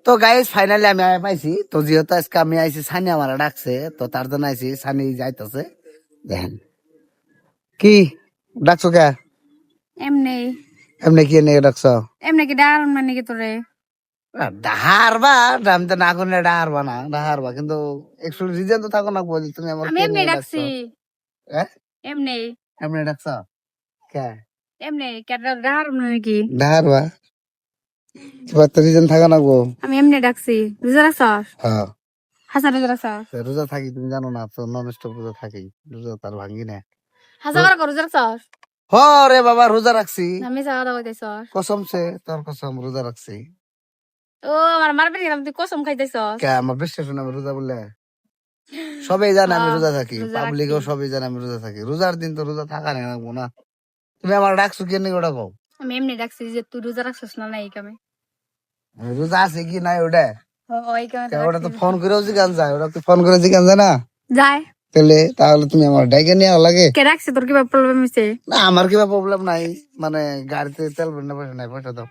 তো guys finally আমি পাইছি। তো যেহেতু আজকে আমি আইছি, সানি আমার ডাকছে, তো তার জন্য আইছি। সানি যাইতেছে, দেখেন কি ডাকছো কে? এমনি এমনি কি নিয়ে ডাকছো? এমনি কি ডার মানে কি তোরে ডাহারবা, আমি তো না করলে ডাহারবা না, ডাহারবা কিন্তু একটু রিজন তো থাকো না, বলি তুমি আমার আমি কে এমনি নিয়ে ডাকছি ডাকছো? হ্যাঁ, এমনি এমনি ডাকছো কে? এমনি কেডা ডার মানে কি ডাহারবা তোমার তো রিজন থাকো না গো। আমি এমনি ডাকছি রোজা রাখছস হ্যাঁ, হাসা রোজা রাখছস তো রোজা থাকি তুমি জানো না, তো ননষ্ট রোজা থাকি, রোজা তার ভাঙ্গি না। হাসা করে রোজা রাখছস হ রে বাবা, রোজা রাখছি, আমি সাদা দাওয়া কইতেছস কসম সে, তোর কসম রোজা রাখছি। ও আমার মারবে গেলাম তুই কসম খাইতেছস কে আমার বিশ্বাস না আমি রোজা বললে? সবাই জানে আমি রোজা থাকি, রোজা রাখছি পাবলিকও সবাই জানে আমি রোজা থাকি। রোজার দিন তো রোজা থাকা নেই রাখবো না। তুমি আমার ডাকছো কেন ওটা কও? আমি এমনি ডাকছি যে তুই রোজা রাখছস না এই কামে রোজা আছে কি নাই ওটা? এই কামে তো ওটা রাখছি তো ফোন করেও জিজ্ঞান যায়, ওটা তো ফোন করে জিজ্ঞান যায় না। যায় তাহলে তুমি আমার ডাইকে নেওয়া লাগে কে রাখছে তোর কি প্রবলেম হইছে না? আমার কিবা প্রবলেম নাই, মানে গাড়িতে তেল ভরে না, পয়সা নাই, পয়সা দাও।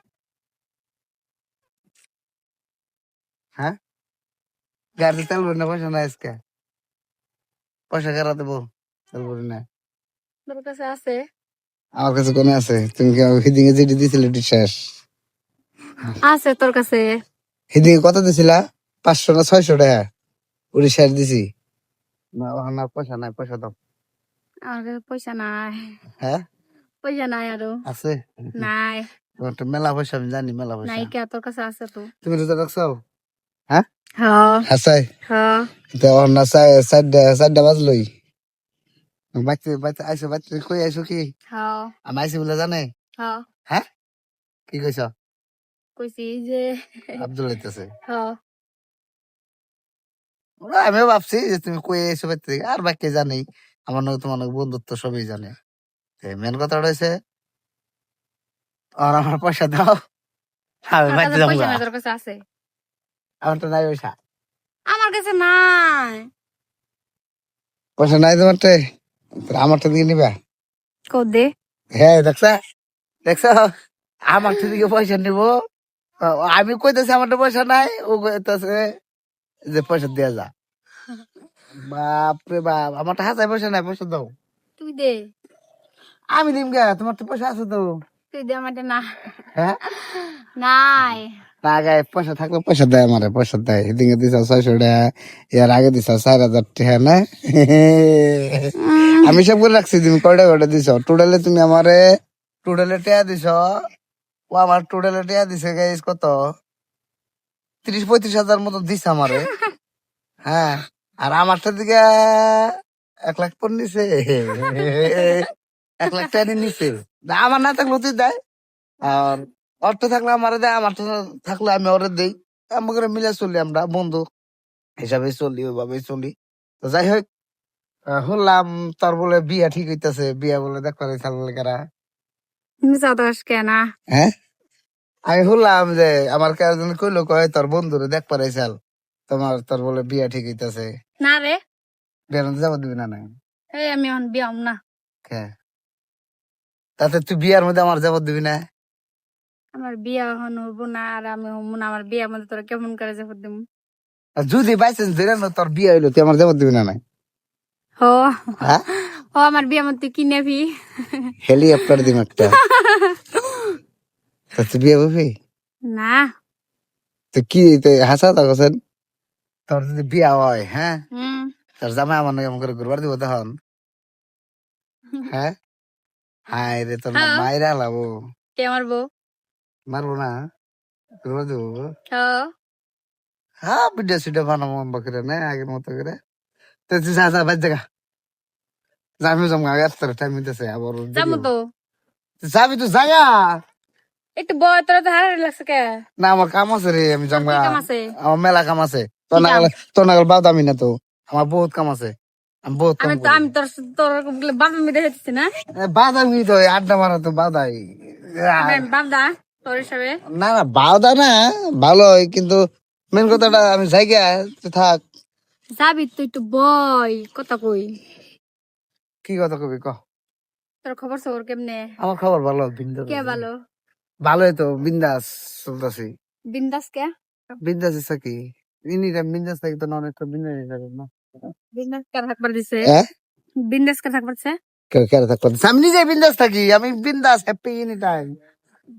হ্যাঁ, গাড়িতে তেল ভরে না, পয়সা নাই আজকে, পয়সা কেরা দেবো? তেল ভরে না, তোর কাছে আছে আমার কাছে কোনে আছে? তুমি কি আমাকে হিদিকে যেটি দিছিলে এটি শেষ? আছে তোর কাছে হিদিকে কত দিছিলা? 500 না 600 টাকা? ওটি শেষ দিছি না, না পয়সা নাই, পয়সা দাও। আমার কাছে পয়সা নাই হ্যাঁ, পয়সা নাই আরো আছে, নাই তোমার তো মেলা পয়সা, আমি জানি মেলা পয়সা। নাই কে তোর কাছে আছে তো তুমি রোজা রাখছো? হ্যাঁ, হ্যাঁ হাসাই হ্যাঁ তো না, চারটা চারটা বাজলই। বাচ্চা বাচ্চা আইসো, বাচ্চা কই আইসো কি? হ্যাঁ আমি আইসি বলে জানে? হ্যাঁ হ্যাঁ, কি কইছ? কইছি যে আব্দুল হইতেছে। হ্যাঁ আমিও ভাবছি যে তুমি কই আইসো বাচ্চা, আর বাকি জানি আমার নয়, তোমার নয় বন্ধুত্ব সবই জানে। মেন কথা হয়েছে, আর আমার পয়সা দাও, আমি আমার বাচ্চা কাছে যাবো। পয়সা নাই তোর কাছে আছে আমার তো নাই পয়সা, আমার কাছে নাই পয়সা নাই তোমার তো, আমারটা দিকে নিবা? কো দে হ্যাঁ, দেখছা দেখছো, আমার থেকে পয়সা নিব। আমি কইতেছি আমার তো পয়সা নাই, ও কইতেছে যে পয়সা দেয়া যা। বাপরে বাপ, আমার হাজার পয়সা নাই, পয়সা দাও। তুই দে আমি দিম গে, তোমার তো পয়সা আছে তো। তুই দে আমার না হ্যাঁ, নাই না গায়ে পয়সা থাকলে পয়সা দেয়, আমারে পয়সা দেয়। এদিকে দিছ 600 টাকা, এর আগে দিছ 4000 টাকা না? আমি সব করে রাখছি, তুমি কয়টা কয়টা দিছ টোটালে? তুমি আমারে টোটালে টাকা দিছ, ও আমার টোটালে টাকা দিছে গাইস কত, 30-35 হাজার মতো দিছে আমারে। হ্যাঁ, আর আমারটা দিকে 1 লাখ পর নিছে, 1 লাখ টাকা নিছে। আমার না থাকলে তুই দেয়, আর অর্থ থাকলে আমারে দেয়, আমার থাকলে আমি ওরে দেই। আমাকে মিলে চলি, আমরা বন্ধু হিসাবে চলি, ওইভাবে চলি। তো যাই হোক, শুনলাম তোর বলে বিয়া ঠিক হইতাছে, বিয়া বলে দেখ করে চাললে কারা। তুমি চাদস কেন হ্যাঁ, আমি শুনলাম যে আমার কাজন কইলো, কয় তোর বন্ধুরে দেখ পারে চাল, তোর বলে বিয়া ঠিক হইতাছে। না রে বিয়ার মধ্যে যাবো দিবি না? নাই এই আমি এখন বিয়াম না হ্যাঁ, তাতে তুই বিয়ার মধ্যে আমার যাবো দিবি না? আমার বিয়া এখন হবো না আর আমি হবো না আমার বিয়ার মধ্যে তোরা কেমন করে যাবো দিম আর যদি বাইচান্স ধরে না তোর বিয়া হইলো, তুই আমার যাবো দিবি না? নাই ও হ্যাঁ, ও আমার বিয়ার মধ্যে কি নেবি হেলিকপ্টার দিম একটা, তা তুই বিয়া করবি? না তো কি হাসা তখন, তোর যদি বিয়া হয়, হ্যাঁ, হুম তোর জামাই আমার নাকি করে ঘুরবার দিব তখন? হ্যাঁ, হায় রে, তোর হ্যাঁ মায়েরা লাবো, কে মারবো মারবো না, ঘুরবার দিব। হ্যাঁ হ্যাঁ, ভিডিও সিডিও বানাবো আমরা করে, না আগের মতো করে। তো তুই যা যা বাজ জায়গা, যাবি জমা আগে টাইম হইতেছে আবার দেরি যাবো হবো। তো তুই যাবি তো জায়গা, একটু বয় তোরা তো হারাই লাগছে কে না আমার কাম আছে রে, আমি তোর জমা, কি কাম আছে আমার মেলা কাম আছে। কি কাম তোর নাগাল বাদ আমি না তো, আমার বহুত কাম আছে, আমি বহুত কাম আমি তো করি। আমি তোর তোর বাবা মেয়ে দেখেছি না বাদামি তো আড্ডা মারা তো বাদাই। আমি বাবদা তোর হিসাবে না না, বাদা না, ভালো হয় কিন্তু মেন কথাটা আমি জায়গা, তুই থাক। যাবি তুই একটু বয় কথা কই কি কথা কবি ক? তোর খবর সবর কেমনে আমার খবর ভালো, বিন্দাস কে আছি। ভালো ভালোই তো, বিন্দাস চলতেছি। বিন্দাস কে বিন্দাস ইচ্ছা কি ইনি বিন্দাস থাকি তো অনেকটা বিন্দাস না বিন্দাস কে থাকবার দিছে? হ্যাঁ বিন্দাস কে থাকবার দিছে? কেন থাকতে আমি নিজে বিন্দাস থাকি আমি বিন্দাস হ্যাপি এনি টাইম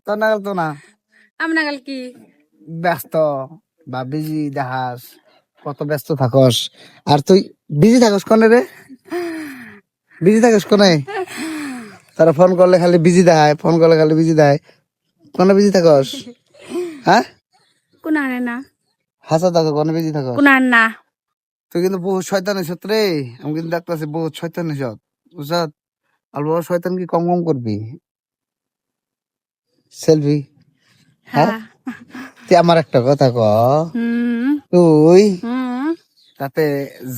তো না তো না আমরা কাল কি? ব্যস্ত বা বিজি দেখাস কত ব্যস্ত থাকস আর তুই বিজি থাকস কোনে রে বিজি থাকস কোনে তারা ফোন করলে খালি বিজি দেয় ফোন করলে খালি বিজি দেয় কোনে বিজি থাকস হ্যাঁ কোন আনে না? হাসা থাকো কোনে বিজি থাকস কোন আন না? তুই কিন্তু বহুত শয়তান এসত রে আমি কিন্তু দেখতেছি বহুত শয়তান এসত বুঝত আর বড় শয়তান কি কম কম করবি সেলফি হ্যাঁ হ্যাঁ। তুই আমার একটা কথা ক হুম তুই হুম। তাতে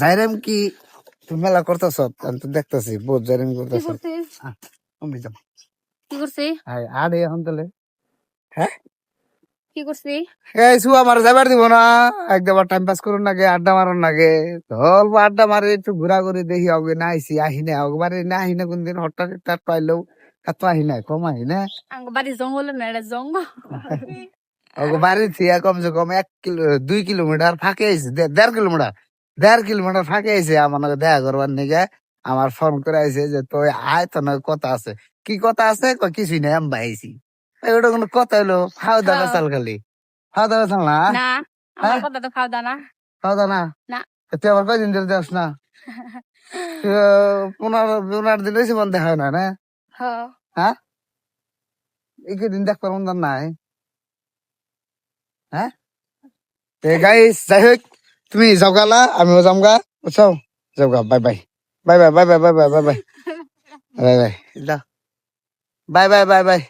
জাইরাম কি তুই মেলা করতেছ আমি তো দেখতেছি বহুত জাইরাম কি করতেছ করছিস? আমি যাম কি করছি? হাই আর এখন তাহলে হ্যাঁ কি করছি? এই শু আমার যাবার দিব না একদম টাইম পাস করুন নাগে আড্ডা মারুন নাগে অল্প আড্ডা মারি একটু ঘোরা ঘুরি দেখি অগে না আইসি আহি না একবারে না আহি না কোনদিন হঠাৎ টাট পাইলেও এত আহি না কম আহি না আঙ্গ বাড়ি জঙ্গল না, এটা জঙ্গল। ওকে বাড়ি থিয়া কমসে কম 2 কিলোমিটার ফাঁকে আইছে 1.5 কিলোমিটার ফাঁকে আইছে আমার নাকি দেখা করবার নিগে আমার ফোন করে আইছে যে তুই আয় তো না কথা আছে কি কথা আছে কই কিছুই নাই আমি বাইছি ওটা কোনো কথা হইলো খাওয়া দাওয়া হ্যাঁ। চাল খালি খাওয়া দাওয়া চাল না না, আমার হ্যাঁ কথা তো খাওয়া দাও না। খাওয়া দাওয়া না না। তুই আবার কয়দিন ধরে যাস না 15 দিন হয়েছে মন দেখা হয় না না হ্যাঁ। হ্যাঁ এই দিন দেখবার মন নাই হ্যাঁ গাইস যাই হোক তুমি যাও গালা আমিও যাম গা বুঝছো যাও গা bye bye bye bye bye bye bye bye bye bye bye bye bye bye bye